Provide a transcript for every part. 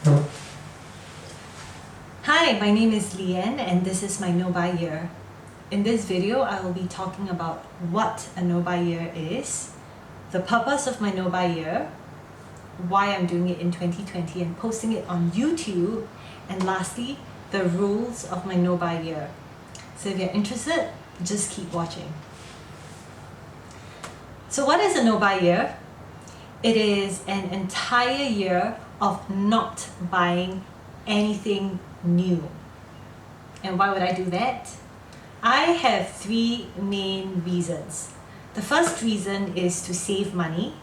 Hi, my name is Leanne and this is my no-buy year. In this video, I will be talking about what a no-buy year is, the purpose of my no-buy year, why I'm doing it in 2020 and posting it on YouTube, and lastly, the rules of my no-buy year. So if you're interested, just keep watching. So what is a no-buy year? It is an entire year of not buying anything new. And why would I do that? I have three main reasons. The first reason is to save money.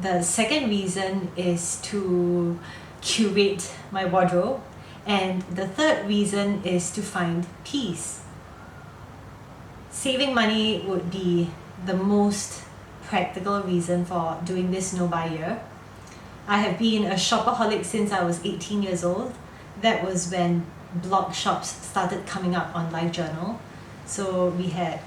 The second reason is to curate my wardrobe. And the third reason is to find peace. Saving money would be the most practical reason for doing this no-buy year. I have been a shopaholic since I was 18 years old. That was when blog shops started coming up on LiveJournal. So we had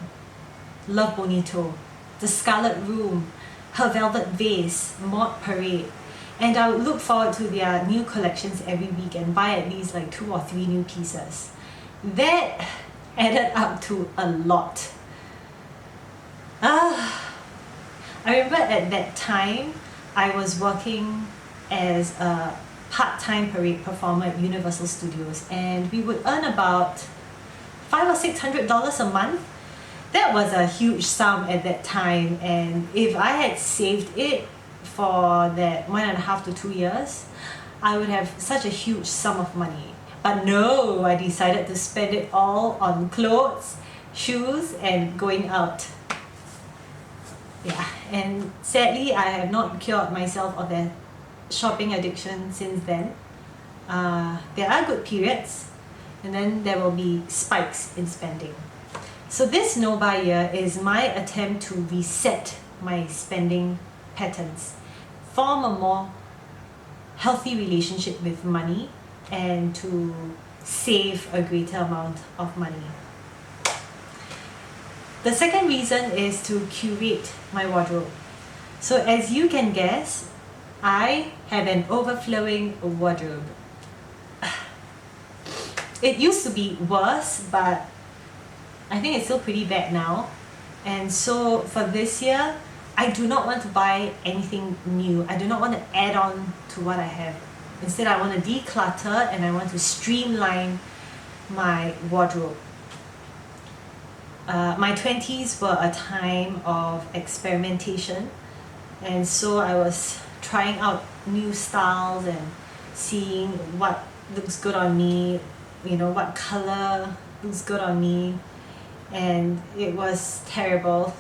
Love Bonito, The Scarlet Room, Her Velvet Vase, Maud Parade. And I would look forward to their new collections every week and buy at least like 2 or 3 new pieces. That added up to a lot. I remember at that time, I was working as a part-time parade performer at Universal Studios, and we would earn about $500 or $600 a month. That was a huge sum at that time, and if I had saved it for that 1.5 to 2 years, I would have such a huge sum of money. But no, I decided to spend it all on clothes, shoes, and going out. Yeah, and sadly, I have not cured myself of that shopping addiction since then. There are good periods, and then there will be spikes in spending. So this no-buy year is my attempt to reset my spending patterns, form a more healthy relationship with money, and to save a greater amount of money. The second reason is to curate my wardrobe. So as you can guess, I have an overflowing wardrobe. It used to be worse, but I think it's still pretty bad now. And so for this year, I do not want to buy anything new. I do not want to add on to what I have. Instead, I want to declutter and I want to streamline my wardrobe. My 20s were a time of experimentation, and so I was trying out new styles and seeing what looks good on me, what color looks good on me, and it was terrible.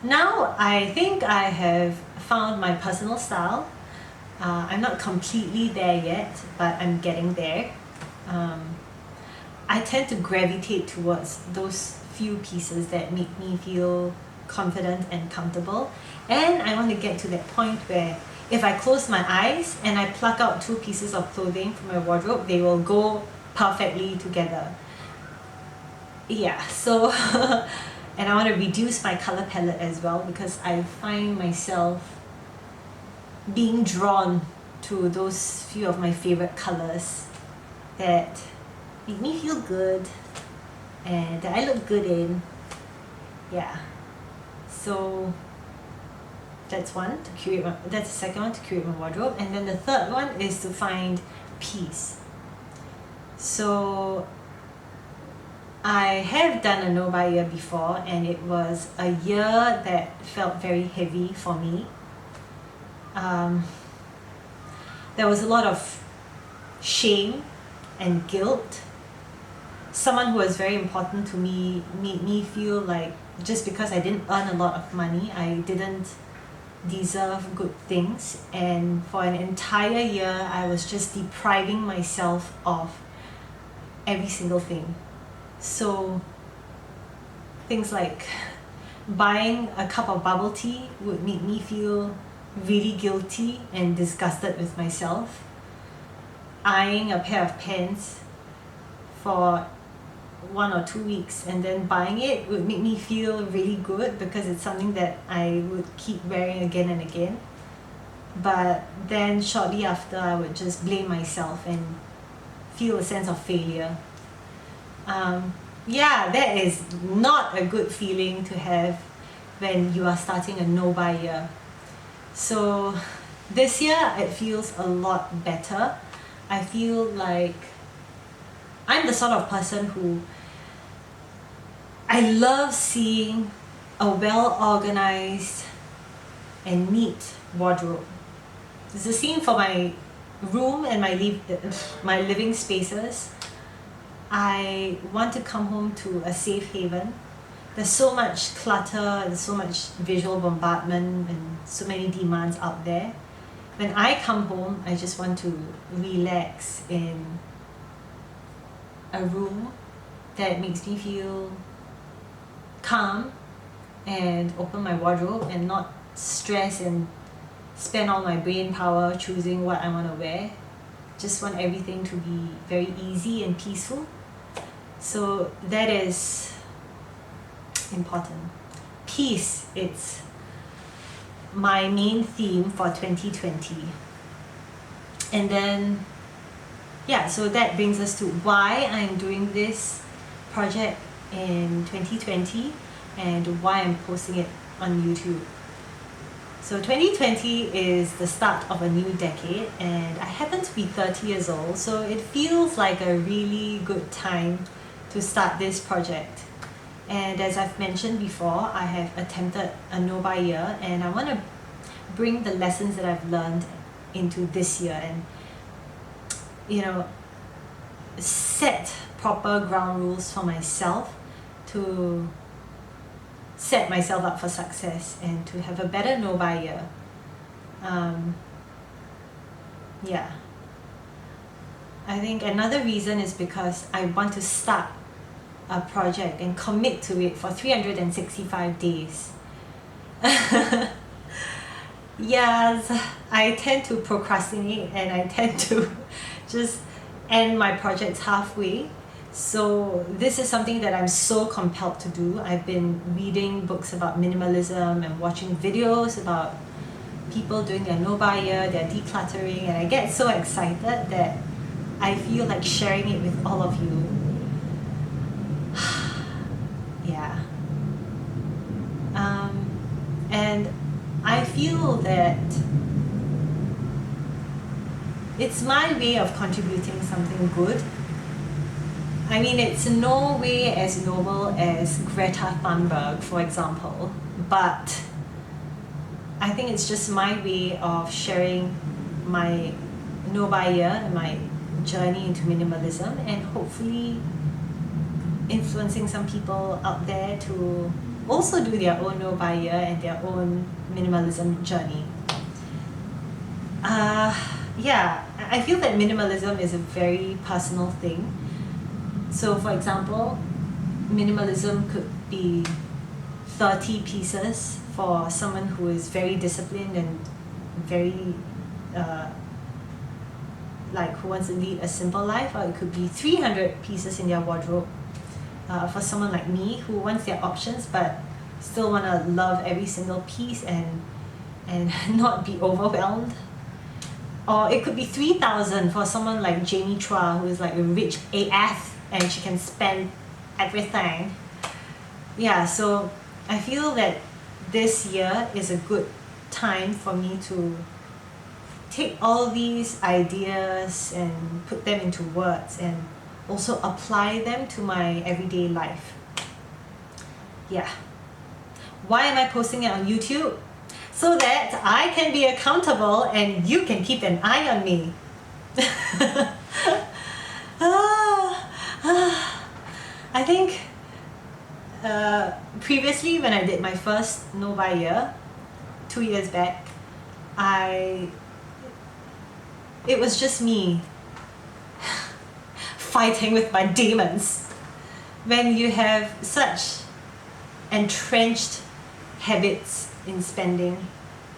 Now I think I have found my personal style. I'm not completely there yet, but I'm getting there. I tend to gravitate towards those few pieces that make me feel confident and comfortable, and I want to get to that point where if I close my eyes and I pluck out 2 pieces of clothing from my wardrobe, they will go perfectly together. Yeah, so and I want to reduce my color palette as well, because I find myself being drawn to those few of my favorite colors that make me feel good and that I look good in. Yeah, so that's one, to curate that's the second one, to curate my wardrobe. And then the third one is to find peace. So I have done a no-buy year before, and it was a year that felt very heavy for me. There was a lot of shame and guilt. Someone who was very important to me made me feel like just because I didn't earn a lot of money, I didn't deserve good things. And for an entire year, I was just depriving myself of every single thing. So things like buying a cup of bubble tea would make me feel really guilty and disgusted with myself. Eyeing a pair of pants for 1 or 2 weeks and then buying it would make me feel really good because it's something that I would keep wearing again and again. but then shortly after I would just blame myself and feel a sense of failure. Yeah, that is not a good feeling to have when you are starting a no-buy year. So this year it feels a lot better. I feel like I'm the sort of person who I love seeing a well-organized and neat wardrobe. It's the same for my room and my living spaces. I want to come home to a safe haven. There's so much clutter, there's so much visual bombardment and so many demands out there. When I come home, I just want to relax in a room that makes me feel calm and open my wardrobe and not stress and spend all my brain power choosing what I want to wear. Just want everything to be very easy and peaceful. So that is important. Peace, it's my main theme for 2020. And then, yeah, so that brings us to why I'm doing this project in 2020 and why I'm posting it on YouTube. So 2020 is the start of a new decade, and I happen to be 30 years old, so it feels like a really good time to start this project. And as I've mentioned before, I have attempted a no-buy year, and I want to bring the lessons that I've learned into this year and, you know, set proper ground rules for myself to set myself up for success and to have a better no-buy year. Yeah. I think another reason is because I want to start a project and commit to it for 365 days. Yes, I tend to procrastinate and I tend to just end my projects halfway. So this is something that I'm so compelled to do. I've been reading books about minimalism and watching videos about people doing their no-buy year, their decluttering, and I get so excited that I feel like sharing it with all of you. Yeah. And I feel that it's my way of contributing something good. I mean, it's in no way as noble as Greta Thunberg, for example, but I think it's just my way of sharing my no-buy year and my journey into minimalism, and hopefully influencing some people out there to also do their own no-buy year and their own minimalism journey. Yeah, I feel that minimalism is a very personal thing. So for example, minimalism could be 30 pieces for someone who is very disciplined and very who wants to lead a simple life, or it could be 300 pieces in their wardrobe for someone like me who wants their options but still want to love every single piece and not be overwhelmed. Or it could be 3,000 for someone like Jamie Chua, who is like a rich AF and she can spend everything. Yeah, so I feel that this year is a good time for me to take all these ideas and put them into words and also apply them to my everyday life. Yeah. Why am I posting it on YouTube? So that I can be accountable and you can keep an eye on me. I think previously when I did my first no-buy year, 2 years back, it was just me fighting with my demons. When you have such entrenched habits in spending,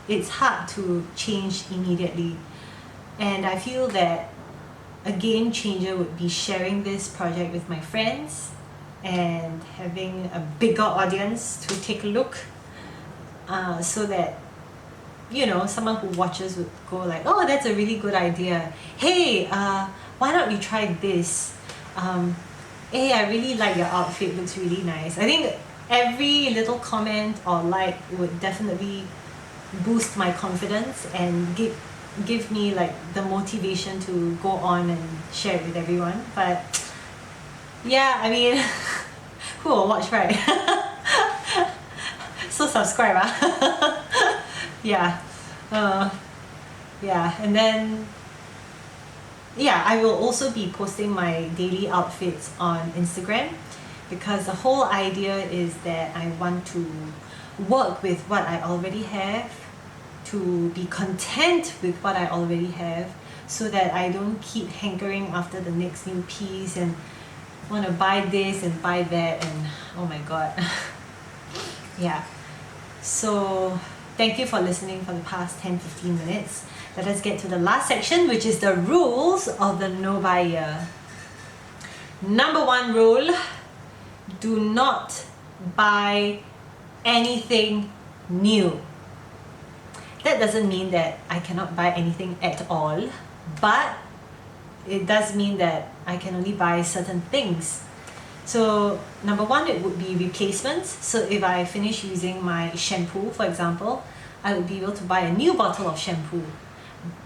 it's hard to change immediately. And I feel that a game changer would be sharing this project with my friends and having a bigger audience to take a look, so that someone who watches would go like, oh, that's a really good idea. Hey, why not you try this? Hey, I really like your outfit, looks really nice. I think every little comment or like would definitely boost my confidence and give me like the motivation to go on and share it with everyone. But yeah, I mean, who will watch, right? So subscribe, yeah. Yeah, and then I will also be posting my daily outfits on Instagram, because the whole idea is that I want to work with what I already have, to be content with what I already have, so that I don't keep hankering after the next new piece and want to buy this and buy that, and oh my god. Yeah, so thank you for listening for the past 10-15 minutes. Let us get to the last section, which is the rules of the no-buy year. Number 1 rule: do not buy anything new. That doesn't mean that I cannot buy anything at all, but it does mean that I can only buy certain things. So number 1, it would be replacements. So if I finish using my shampoo, for example, I would be able to buy a new bottle of shampoo.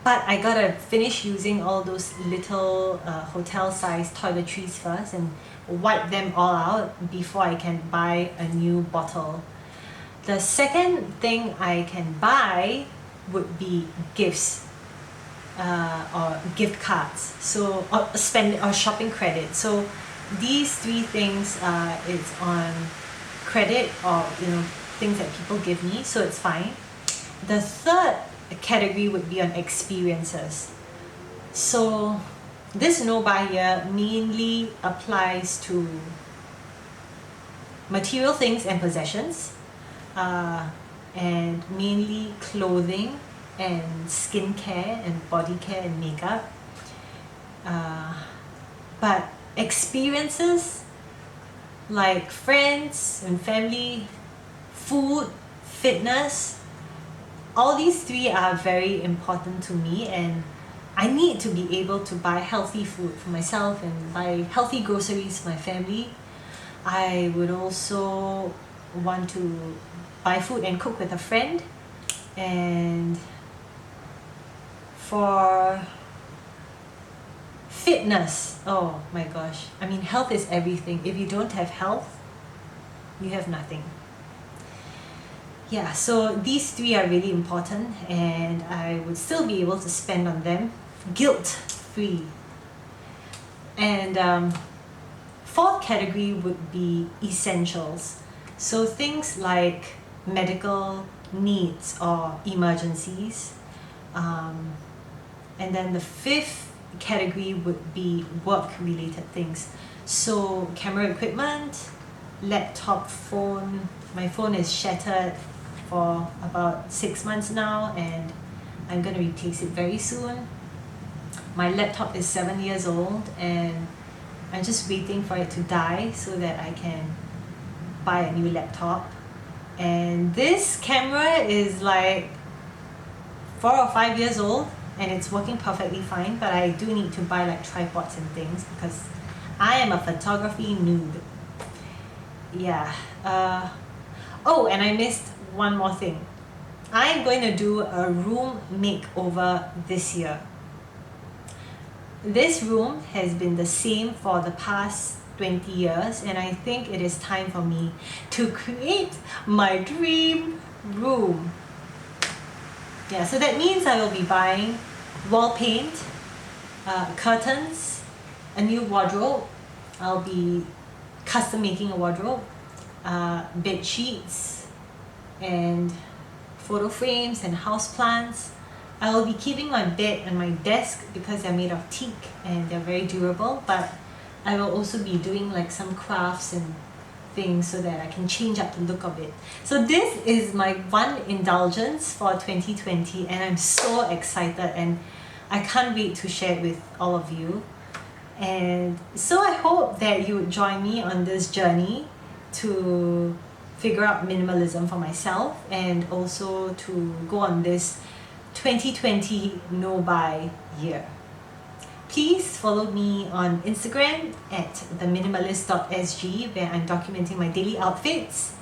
But I gotta finish using all those little hotel-sized toiletries first and wipe them all out before I can buy a new bottle. The second thing I can buy would be gifts or gift cards, so or shopping credit. So these 3 things is on credit, or things that people give me, so it's fine. The third category would be on experiences. So this no-buy year mainly applies to material things and possessions, and mainly clothing and skincare and body care and makeup. But experiences like friends and family, food, fitness, all these 3 are very important to me, and I need to be able to buy healthy food for myself and buy healthy groceries for my family. I would also want to buy food and cook with a friend. And for fitness, oh my gosh, I mean, health is everything. If you don't have health, you have nothing. Yeah, so these 3 are really important, and I would still be able to spend on them guilt-free. And 4th category would be essentials. So things like medical needs or emergencies. And then the 5th category would be work-related things. So camera equipment, laptop, phone. My phone is shattered for about 6 months now, and I'm going to replace it very soon. My laptop is 7 years old, and I'm just waiting for it to die so that I can buy a new laptop. And this camera is like 4 or 5 years old, and it's working perfectly fine, but I do need to buy like tripods and things because I am a photography noob. Yeah. Oh, and I missed one more thing. I'm going to do a room makeover this year. This room has been the same for the past 20 years, and I think it is time for me to create my dream room. Yeah, so that means I will be buying wall paint, curtains, a new wardrobe. I'll be custom making a wardrobe, bed sheets, and photo frames and house plants. I will be keeping my bed and my desk because they're made of teak and they're very durable, but I will also be doing like some crafts and things so that I can change up the look of it. So this is my one indulgence for 2020, and I'm so excited, and I can't wait to share it with all of you. And so I hope that you would join me on this journey to figure out minimalism for myself, and also to go on this 2020 no-buy year. Please follow me on Instagram at theminimalist.sg, where I'm documenting my daily outfits.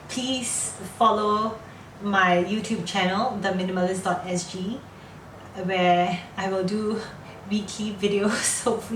Please follow my YouTube channel, theminimalist.sg, where I will do weekly videos, hopefully